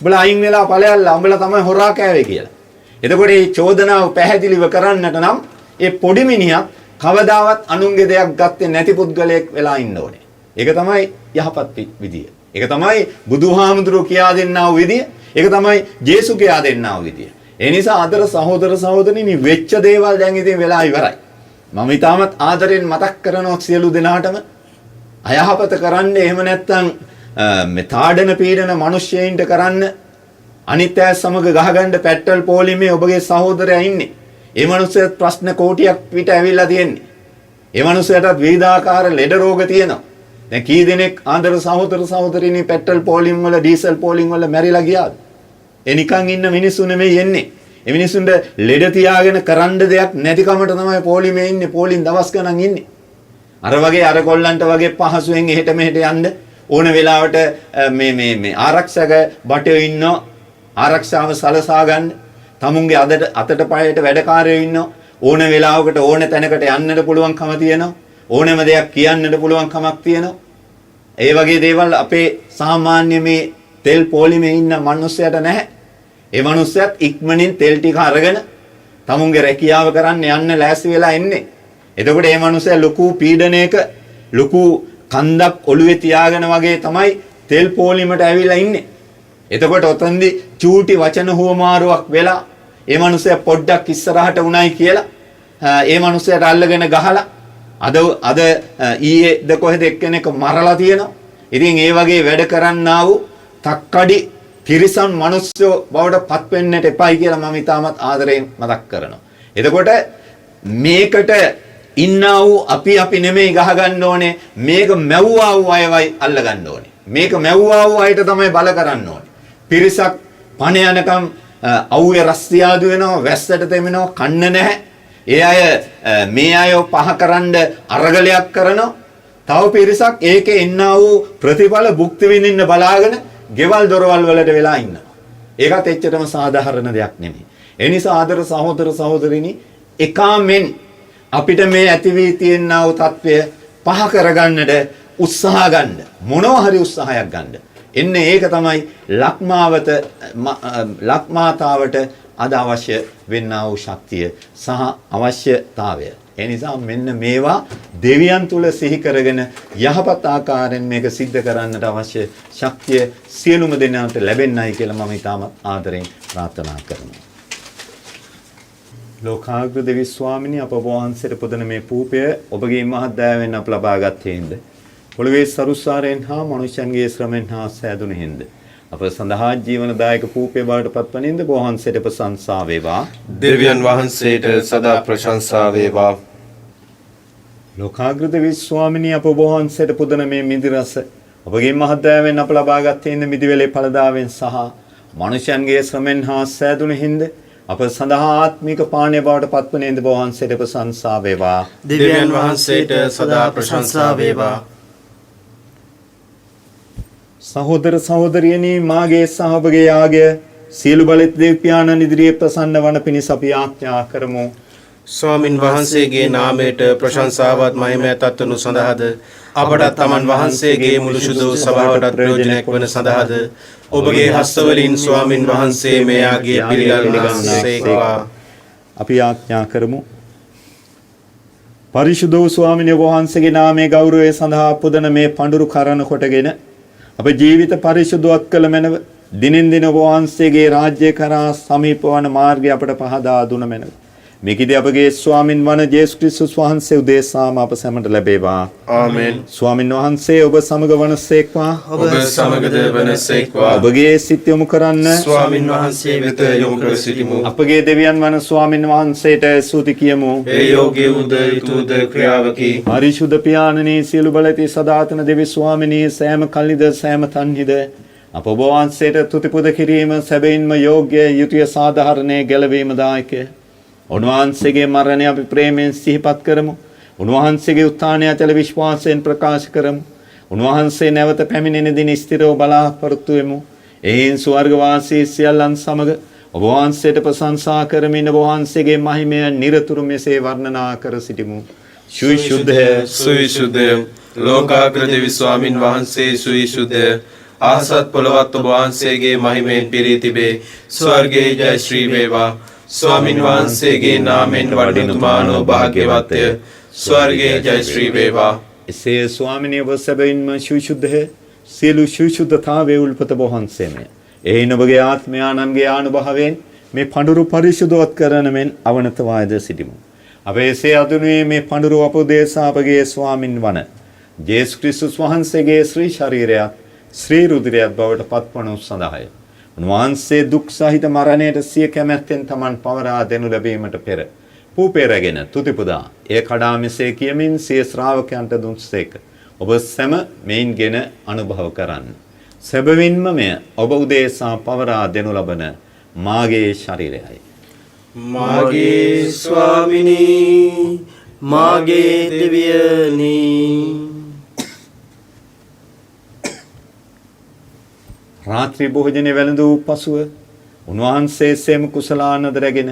උඹලා අයින් වෙලා ඵලයල්ලා උඹලා තමයි හොරා කෑවේ කියලා. එතකොට මේ චෝදනාව පැහැදිලිව කරන්නට නම් ඒ පොඩි මිනිහා කවදාවත් අනුන්ගේ දෙයක් ගත්තේ නැති පුද්ගලයෙක් වෙලා ඉන්න ඕනේ. ඒක තමයි යහපත් විදිය. ඒක තමයි බුදුහාමුදුරුවෝ කියා දෙන්නා වූ විදිය. ඒක තමයි ජේසුස් කියා දෙන්නා වූ විදිය. ඒ නිසා ආදර සහෝදර සහෝදරිනි වෙච්ච දේවල් දැන් ඉතින් වෙලා ඉවරයි. මම ඊටමත් ආදරෙන් මතක් කරනවා සියලු දෙනාටම අයහපත කරන්න එහෙම නැත්නම් මේ තාඩන පීඩන මිනිස්සෙයින්ට කරන්න අනිත් අය සමග ගහගන්න පෙට්‍රල් පොලිමේ ඔබගේ සහෝදරයා ඉන්නේ. ඒ මනුස්සයාට ප්‍රශ්න කෝටියක් පිට ඇවිල්ලා තියෙන්නේ. ඒ මනුස්සයාටත් විවිධාකාර ලෙඩ රෝග තියෙනවා. දැන් කී දෙනෙක් ආදර සහෝදර සහෝදරිනි පෙට්‍රල් පොලිම් වල ඩීසල් පොලිම් වල මැරිලා ගියාද? ඒ නිකන් ඉන්න මිනිස්සු නෙමෙයි එන්නේ. ඒ මිනිස්සුන්ට ලෙඩ තියාගෙන කරන්න දෙයක් නැති කමට තමයි පොලිමේ ඉන්නේ. පොලිම් දවස් ගණන් ඉන්නේ. අර වගේ අර කොල්ලන්ට වගේ පහසුවෙන් එහෙට මෙහෙට යන්න ඕන වෙලාවට මේ ආරක්ෂක බටයෝ ඉන්නවා. ආරක්ෂාව සලසා ගන්න. තමුන්ගේ අතට පයට වැඩකාරයෝ ඉන්නවා. ඕන වෙලාවකට ඕන තැනකට යන්නට පුළුවන්කම තියෙනවා. ඕනෑම දෙයක් කියන්නට පුළුවන් කමක් තියෙනවා. ඒ වගේ දේවල් අපේ සාමාන්‍ය මේ තෙල් පොලිමේ ඉන්න මිනිස්සයාට නැහැ. ඒ මිනිස්සයාත් ඉක්මනින් තෙල් ටික අරගෙන තමුන්ගේ රැකියාව කරන්න යන්න ලෑස්ති වෙලා ඉන්නේ. එතකොට මේ මිනිස්සයා ලොකු පීඩනයක ලොකු කන්දක් ඔළුවේ තියාගෙන වගේ තමයි තෙල් පොලිමට ඇවිල්ලා ඉන්නේ. එතකොට ඔතනදි චූටි වචන හුවමාරුවක් වෙලා ඒ මිනිස්සයා පොඩ්ඩක් ඉස්සරහට උණයි කියලා ඒ මිනිස්සයාට අල්ලගෙන ගහලා අද ඊයේද කොහෙද එක්කෙනෙක් මරලා තියෙනවා. ඉතින් ඒ වගේ වැඩ කරන්නා වූ තක්කඩි තිරිසන් මිනිස්සු බවට පත් වෙන්නට එපයි කියලා මම ඊටමත් ආදරයෙන් මතක් කරනවා. එතකොට මේකට ඉන්නා වූ අපි නෙමෙයි ගහ ගන්න ඕනේ. මේක මැව්වා වූ අයවයි අල්ල ගන්න ඕනේ. මේක මැව්වා වූ අයට තමයි බල කරන්න ඕනේ. පිරිසක් පණ යනකම් අවුවේ රස්තියාදු වෙනවා, වැස්සට තෙමෙනවා, කන්න නැහැ. ඒ අය මේ අය පහකරන්න අරගලයක් කරනවා. තව පිරිසක් ඒකේ ඉන්නා වූ ප්‍රතිඵල භුක්ති විඳින්න බලාගෙන ගෙවල් දොරවල් වලට වෙලා ඉන්නවා. ඒකත් එච්චරම සාධාරණ දෙයක් නෙමෙයි. ඒ නිසා ආදර සහෝදර සහෝදරිනි එකාමෙන් අපිට මේ ඇති වී තියෙනා වූ తත්වය පහ කරගන්නට උත්සාහ ගන්න. මොනවා හරි උත්සාහයක් ගන්න. එන්නේ ඒක තමයි ලක්මාතාවට අද අවශ්‍ය වෙන්නා වූ ශක්තිය සහ අවශ්‍යතාවය. ඒ නිසා මෙන්න මේවා දෙවියන් තුල සිහි කරගෙන යහපත් ආකාරයෙන් මේක සිද්ධ කරන්නට අවශ්‍ය ශක්තිය සියලුම දෙනාට ලැබෙන්නයි කියලා මම ඊටමත් ආදරෙන් ප්‍රාර්ථනා කරනවා. ලෝකාග්‍ර දෙවි ස්වාමිනී අප වහන්සේට පුදන මේ පූපය ඔබගේ මහත් දයාවෙන් අප ලබාගත්තේන්ද පොළවේ සරුසාරයෙන් හා මනුෂ්‍යයන්ගේ ශ්‍රමෙන් හා සෑදුණෙහිඳ අප සඳහා ජීවනදායක පූපය බවට පත්වනින්ද වහන්සේට ප්‍රශංසා වේවා. දෙවියන් වහන්සේට සදා ප්‍රශංසා වේවා. ලෝකාග්‍ර දෙවි ස්වාමිනී අප වහන්සේට පුදන මේ මිදි රස ඔබගේ මහත් දයාවෙන් අප ලබාගත්තේන්ද මිදිවැලේ ඵලදාවෙන් සහ මනුෂ්‍යයන්ගේ ශ්‍රමෙන් හා සෑදුණෙහිඳ අප සඳහා ආත්මික පානය බවට පත්වන ඉඳ වහන්සේට ප්‍රශංසා වේවා. දෙවියන් වහන්සේට සදා ප්‍රශංසා වේවා. සහෝදර සහෝදරියනි මාගේ සහ ඔබගේ යාගය සියලු බලෙත් දෙව් පියාණන් ඉදිරියේ ප්‍රසන්න වන පිණිස අපි ආඥා කරමු. ස්වාමින් වහන්සේගේ නාමයට ප්‍රශංසාවත් මහිමයත් අත්වනු සඳහාද අපටත් තමන් වහන්සේගේ මුළු සුදු සභාවටත් ප්‍රයෝජනයක් වන සඳහාද ඔබගේ හස්තවලින් ස්වාමින් වහන්සේ මෙයාගේ පිළිගන්නසේකවා. අපි ආඥා කරමු. පරිශුද්ධ වූ ස්වාමීන් වහන්සේගේ නාමයේ ගෞරවය සඳහා පුදන මේ පඳුරු කරන කොටගෙන අප ජීවිත පරිශුද්ධවත් කළ මැනව දිනෙන් දින වහන්සේගේ රාජ්‍ය කරා සමීප වන මාර්ගය අපට පහදා දුන මැනව. මේකදී අපගේ ස්වාමින් වන ජේසුස් ක්‍රිස්තුස් වහන්සේ උදෙසාම අප සැමට ලැබේවා. ආමෙන්. ස්වාමින් වහන්සේ ඔබ සමග වනසේක්වා. ඔබ සමගද වනසේක්වා. ඔබගේ සිත යොමු කරන්න ස්වාමින් වහන්සේ වෙත යොමු කර සිටිමු. අපගේ දෙවියන් වන ස්වාමින් වහන්සේට ස්තුති කියමු. ඒ යෝග්‍ය උද ඊතුද ක්‍රියාවකි. පරිශුද්ධ පියාණනි සියලු බලති සදාතන දෙවි ස්වාමිනී සෑම කල්ලිද සෑම තන්හිද අප ඔබ වහන්සේට තුති පුද කිරීම සැබවින්ම යෝග්‍ය යුතුය සාධාරණයේ ගැලවීම දායකය. උන්වහන්සේගේ මරණය අපි ප්‍රේමයෙන් සිහිපත් කරමු. උන්වහන්සේගේ උත්ථානය ඇතල විශ්වාසයෙන් ප්‍රකාශ කරමු. උන්වහන්සේ නැවත පැමිණෙන දින ස්ථිරව බලාපොරොත්තු වෙමු. එයින් ස්වර්ගවාසී සියල්ලන් සමග ඔබ වහන්සේට ප්‍රශංසා කරමින් ඔබ වහන්සේගේ මහිමය නිරතුරු මෙසේ වර්ණනා කර සිටිමු. සුවිශුද්ධ සුවිශුද්ධ ලෝකාග්‍ර දෙවි ස්වාමින් වහන්සේ සුවිශුද්ධ ආසත් පොළවත් ඔබ වහන්සේගේ මහිමෙන් පිරී තිබේ. ස්වර්ගයේ ජය ශ්‍රී වේවා. ස්වාමින් වහන්සේගේ නාමෙන් වඩිනුමානෝ භාග්‍යවත්ය. ස්වර්ගයේ ජය ශ්‍රී වේවා. එසේ ස්වාමිනී ඔබ සැබවින්ම සුවිශුද්ධ සියලු සුවිශුද්ධතාවයේ උල්පත වහන්සේමය. එයින් ඔබගේ ආත්මයානන්ගේ ආනුභාවයෙන් මේ පඳුරු පරිශුද්ධවත් කරන මෙන් අවනත වායද සිටිමු. අප එසේ අදුනුවේ මේ පඳුරු අපෝදේශ අපගේ ස්වාමින් වන ජේසුස් ක්‍රිස්තුස් වහන්සේගේ ශ්‍රී ශරීරයත් ශ්‍රී රුධිරයත් බවට පත්වනු සඳහාය. උන්වහන්සේ දුක් සහිත මරණයට සිය කැමැත්තෙන් තමන් පවරා දෙනු ලැබීමට පෙර පූපේරගෙන තුතිපුදා එය කඩා මෙසේ කියමින් සිය ශ්‍රාවකයන්ට දුන්සේක. ඔබ සැම මෙයින්ගෙන අනුභව කරන්න. සැබවින්ම මෙය ඔබ උදෙසා පවරා දෙනු ලබන මාගේ ශරීරයයි. මාගේ ස්වාමිනී මාගේ දෙවියනි. රාත්‍රී භෝජනයේ වැළඳූ පසුව උන්වහන්සේ සෙම කුසලානද රැගෙන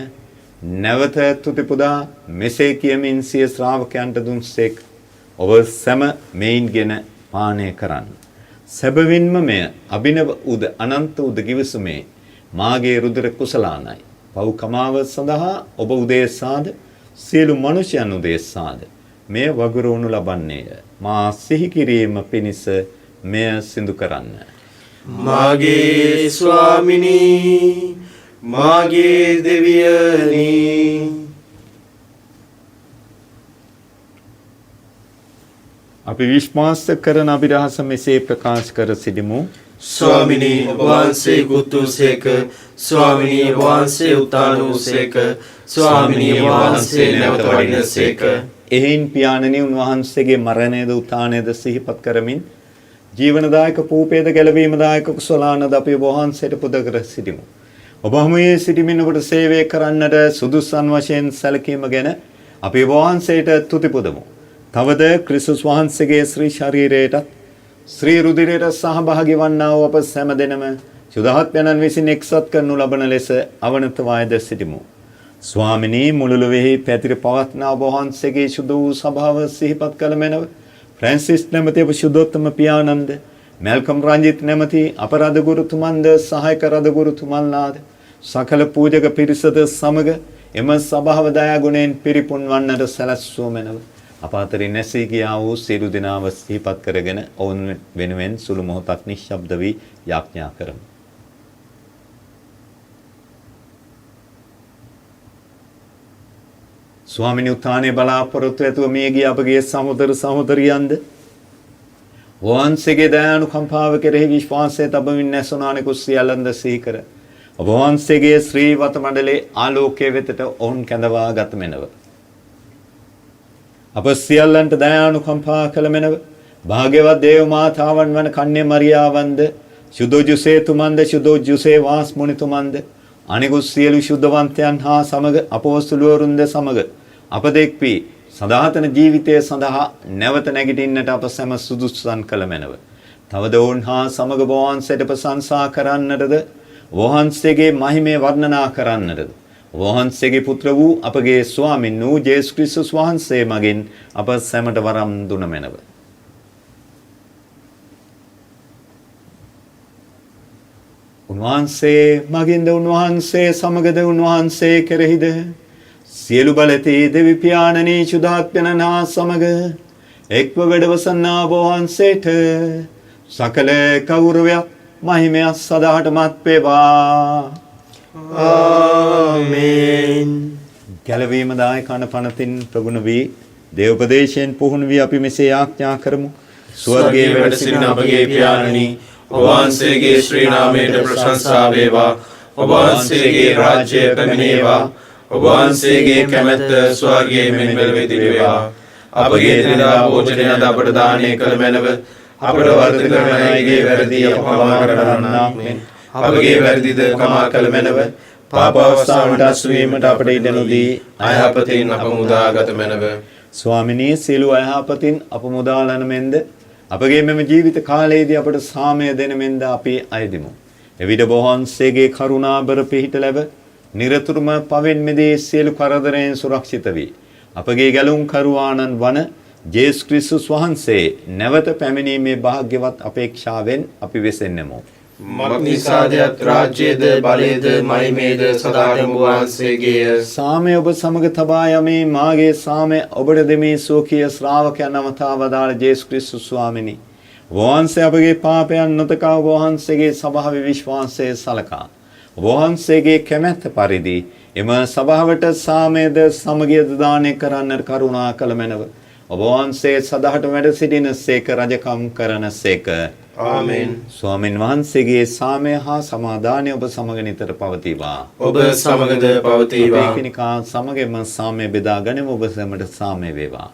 නැවත තුති පුදා මෙසේ කියමින් සිය ශ්‍රාවකයන්ට දුන්සේක. ඔබ සැම මෙයින්ගෙන පානය කරන්න. සැබවින්ම මෙය අභිනව උද අනන්ත උද කිවිසුමේ මාගේ රුධිර කුසලානයි. පව් කමාව සඳහා ඔබ උදෙසාද සියලු මනුෂ්‍යයන් උදෙසාද මෙය වගුරුවනු ලබන්නේය. මා සිහි කිරීම පිණිස මෙය සිදු කරන්න. මාගේ ස්වාමිනී මාගේ දෙවියනි. අපි විශ්වාස කරන අභිරහස මෙසේ ප්‍රකාශ කර සිටිමු. ස්වාමිනී ඔබ වහන්සේ කුතුසේක. ස්වාමිනී ඔබ වහන්සේ උත්තානෝසේක. ස්වාමිනී ඔබ වහන්සේ නැවත වඩිනසේක. එයින් පියාණනි උන්වහන්සේගේ මරණයද උත්ථානයද සිහිපත් කරමින් ජීවනදායක පූපේද ගැලවීමදායක කුසලානද අපි ඔබ වහන්සේට පුද කර සිටිමු. ඔබ හමුවේ සිටිමින් ඔබට සේවය කරන්නට සුදුසුන් වශයෙන් සැලකීම ගැන අපි ඔබ වහන්සේට තුති පුදමු. තවද ක්‍රිස්තුස් වහන්සේගේ ශ්‍රී ශරීරයටත් ශ්‍රී රුධිරයට සහභාගී වන්නා වූ අප සෑම දෙනම සුදහත්යන්න් විසින් එක්සත් කරනු ලබන ලෙස අවනත වායද සිටිමු. ස්වාමිනී මුළුලුවෙහි පැතිර පවත්නා ඔබ වහන්සේගේ සුදු වූ සභාව සිහිපත් කළ මැනව ෆ්‍රැන්සිස් නැමැති ඔබ ශුද්ධෝත්තම පියාණන්ද මැල්කම් රංජිත් නැමැති අපරාධ ගුරුතුමන්ද සහායක රාධ ගුරුතුමන්ලාද සකල පූජක පිරිසද සමග එම සභාව දයා ගුණයෙන් පිරිපුන් වන්නට සැලැස්සුව මැනව අප අතරින් නැසී ගියා වූ සියලු දෙනාව සිහිපත් කරගෙන ඔවුන් වෙනුවෙන් සුළු මොහොතක් නිශ්ශබ්ද වී යාඥා කරමු. ස්වාමිනී උත්ථානයේ බලාපොරොත්තු ඇතුව මිය ගිය අපගේ සහෝදර සහෝදරියන්ද වහන්සේගේ දයානුකම්පාව කෙරෙහි විශ්වාසය තබමින් නැසුණානිකුත් සියල්ලන්ද සිහි කර ඔබ වහන්සේගේ ශ්‍රී වත මණ්ඩලයේ ආලෝකයේ වෙතට ඔවුන් කැඳවා ගත මැනව. අප සියල්ලන්ට දයානුකම්පා කළ මැනව භාග්‍යවත් දේව මාතාවන් වන කන්‍ය මරියාවන්ද සුදෝ ජුසේ තුමන්ද සුදෝ ජුසේ වාස් මුනිතුමන්ද අනිකුත් සියලු ශුද්ධවන්තයන් හා සමග අපොස්තුලවරුන්ද සමග අප දෙක්වි සදාතන ජීවිතය සඳහා නැවත නැගිටින්නට අප සැම සුදුසුසන් කළ මැනව. තවද ඔවුන් හා සමග වහන්සේට ප්‍රශංසා කරන්නටද වහන්සේගේ මහිමය වර්ණනා කරන්නටද වහන්සේගේ පුත්‍ර වූ අපගේ ස්වාමින් වූ ජේසුස් ක්‍රිස්තුස් වහන්සේ මගින් අප සැමට වරම් දුන මැනව. උන්වහන්සේ මගින්ද උන්වහන්සේ සමගද උන්වහන්සේ කෙරෙහිද සියලු බලති දෙවි පියාණනී සුදාත්මනා සමග එක්ව වැඩවසන්නා වහන්සේට සකල කෞරවයක් මහිමයක් සදාටමත් වේවා. ආමේන්. ගැලවීම දායකන පනතින් ප්‍රගුණ වී දේවෝපදේශයෙන් පුහුණු වී අපි මෙසේ ආඥා කරමු. ස්වර්ගයේ වැඩ සිටින අපගේ පියාණනි, ඔබ වහන්සේගේ ශ්‍රී නාමයට ප්‍රශංසා වේවා. ඔබ වහන්සේගේ රාජ්‍යය පැමිණේවා. ඔබ වහන්සේගේ කැමැත්ත ස්වර්ගයේ මෙන් වෙලෙති වේවා. අපගේ දිනදා භෝජනය අද අපට දානය කළ මැනව. අපට වර්ධ කරන අයගේ වැරදි අප කමා කරන්නාක් මෙන් අපගේ වැරදිද කමා කළ මැනව. පාප අවස්ථාවට අසුවීමට අපට ඉඩ නොදී අයහපතින් අප මුදාගත මැනව. ස්වාමිනී සියලු අයහපතින් අප මුදාලන මෙන්ද අපගේ මෙම ජීවිත කාලයේදී අපට සාමය දෙන මෙන්ද අපි අයදිමු. එවිට වහන්සේගේ කරුණාබර පිහිට ලැබ නිරතුරුම පවෙන් මිදී සියලු කරදරයන් සුරක්ෂිත වී අපගේ ගැලුම් කරුවාණන් වන ජේසුස් ක්‍රිස්තුස් වහන්සේ නැවත පැමිණීමේ වාග්යවත් අපේක්ෂාවෙන් අපි වෙසෙන්නෙමු. මක්නිසාදයත් රාජ්‍යයේද බලයේද මහිමේද සදාටම වහන්සේගේය. සාමය ඔබ සමග තබා යමි. මාගේ සාමය ඔබට දෙමි. සෝකීය ශ්‍රාවකයන් අමතා වදාළ ජේසුස් ක්‍රිස්තුස් ස්වාමිනි, වහන්සේ අපගේ පාපයන් නොතකා වහන්සේගේ ස්වභාවී විශ්වාසය සලකා වහන්සේගේ කැමැත්ත පරිදි එම සභාවට සාමයද සමගියද දානය කරන්නට කරුණා කළ මැනව. ඔබ වහන්සේ සදාට වැඩ සිටින සේක, රජකම් කරන සේක. ආමෙන්. ස්වාමීන් වහන්සේගේ සාමය හා සමාදානය ඔබ සමග නිතර පවතිවා. ඔබ සමගද පවතිවා. අපේ කෙනිකා සමගම සාමය බෙදා ගනිමු. ඔබ සැමට සාමය වේවා.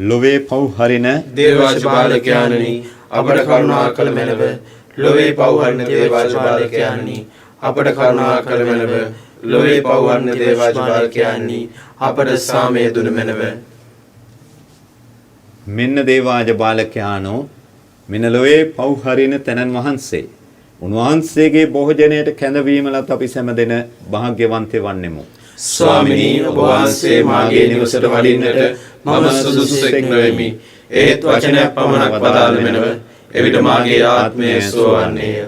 ලොවේ පව් හරින දේවවාජ බාලකයාණනි, අපට කරුණා කළ මැනව. ලොවේ පව් හරින දේවවාජ බාලකයාණනි, අපට කරුණා කළ මැනව. ලොවේ පව් හරින දේවවාජ බාලකයාණනි, අපට සාමය දුන මැනව. මෙන්න දේවාජ බාලකයානෝ, මෙන්න ලොවේ පව් හරින තැනන් වහන්සේ. උන්වහන්සේගේ භෝජනයට කැඳවීමලත් අපි සැම දෙන භාග්‍යවන්තය වන්නෙමු. ස්වාමිනී, ඔබ වහන්සේ මාගේ නිවසට වඩින්නට මම සුදුසුසෙක් නොවෙමි. ඒත් වචනයක් පමණක් පදාළ මැනව. එවිට මාගේ ආත්මය සුවවන්නේය.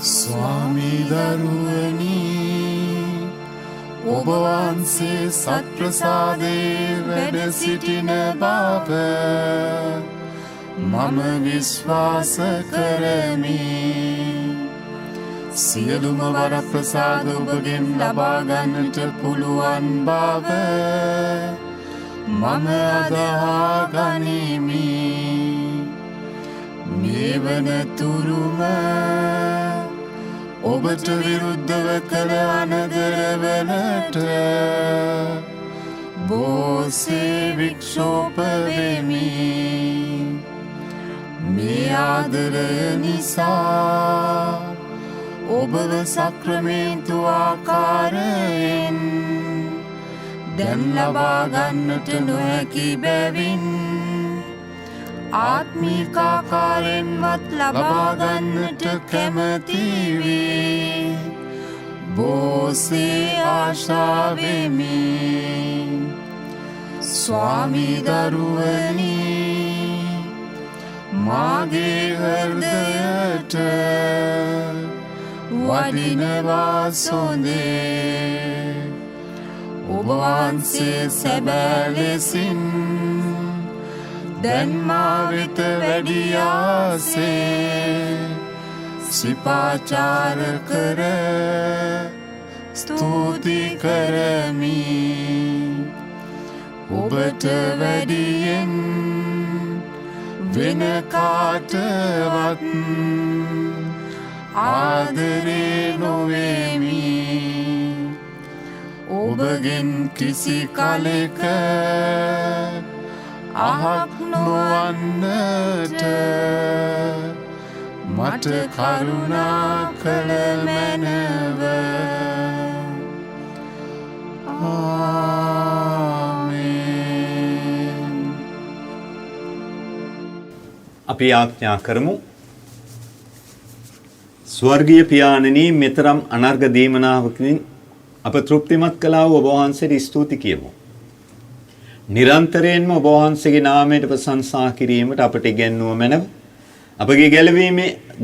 ස්වාමී දරුවනි, ඔබ වහන්සේ සත්ප්‍රසාදේ වැඩ සිටින බව මම විශ්වාස කරමි. සියලුම වරප්‍රසාද ඔබගෙන් ලබා ගන්නට පුළුවන් බව මම අදහා ගනිමි. මේ වනතුරුම ඔබට විරුද්ධව කළ අනදරවලට බොහෝසේ වික්ෂෝප වෙමි. මේ ආදරය නිසා ඔබව සක්‍රමේන්තු ආකාරයෙන් දැන් ලබා ගන්නට නොහැකි බැවින් ආත්මික ආකාරයෙන්වත් ලබා ගන්නට කැමති වේ. බොහෝසේ ආශා වෙමි. ස්වාමී දරුවනි, මාගේ හෘදයට වඩිනවා සොඳේ. ඔබ වහන්සේ සැබෑ ලෙසින් දැන් මා වෙත වැඩියාසේ සිපාචාර කර ස්තුති කරමි. ඔබට වැඩියෙන් වෙන කාටවත් ආදරේ නොවෙමි. ඔබගෙන් කිසි කලෙක අහක් නොවන්නට මට කරුණා කළ මැනව. ආමේන්. අපි යාඥා කරමු. ස්වර්ගීය පියාණනි, මෙතරම් අනර්ග දීමනාවකින් අප තෘප්තිමත් කළා වූ ඔබ වහන්සේට ස්තුති කියමු. නිරන්තරයෙන්ම ඔබ වහන්සේගේ නාමයට ප්‍රශංසා කිරීමට අපට ඉගැන්වුව මැනව. අපගේ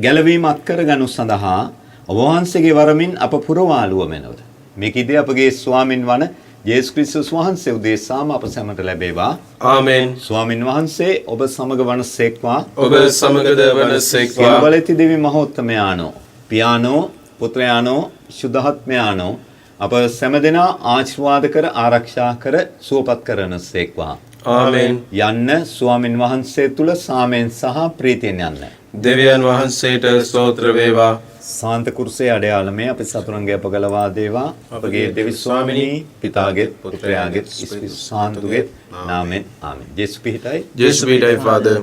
ගැලවීම අත්කරගනු සඳහා ඔබ වහන්සේගේ වරමින් අප පුරවාලුව මැනව. මේකීදී අපගේ ස්වාමින් වන යේසුස් ක්‍රිස්තුස් වහන්සේ උදෙසාම අප සැමට ලැබේවා. ආමෙන්. ස්වාමින් වහන්සේ ඔබ සමග වනසේක්වා. ඔබ සමගද වනසේක්වා. සියවලති දෙවි මහෝත්තමයාණෝ, පියාණෝ, පුත්‍රයාණෝ, ශුද්ධාත්මයාණෝ අප සෑම දෙනා ආශිර්වාද කර ආරක්ෂා කර සුවපත් කරනසේක්වා. ආමෙන්. යන්න ස්වාමින් වහන්සේ තුල සාමයෙන් සහ ප්‍රීතියෙන් යන්න. දෙවියන් වහන්සේට ස්තෝත්‍ර වේවා. සාන්ත කුරුසේ අඩයාලමේ අපි සතුරුන්ගේ අපගලවා දේවා. අපගේ දෙවි ස්වාමිනී, පිතාගේ, පුත්‍රයාගේ, ස්පිරිතු සාන්තුගේ නාමයෙන් ආමෙන්. ජේසුස් පිහිටයි. ජේසුස් පිහිටයි ෆාදර්.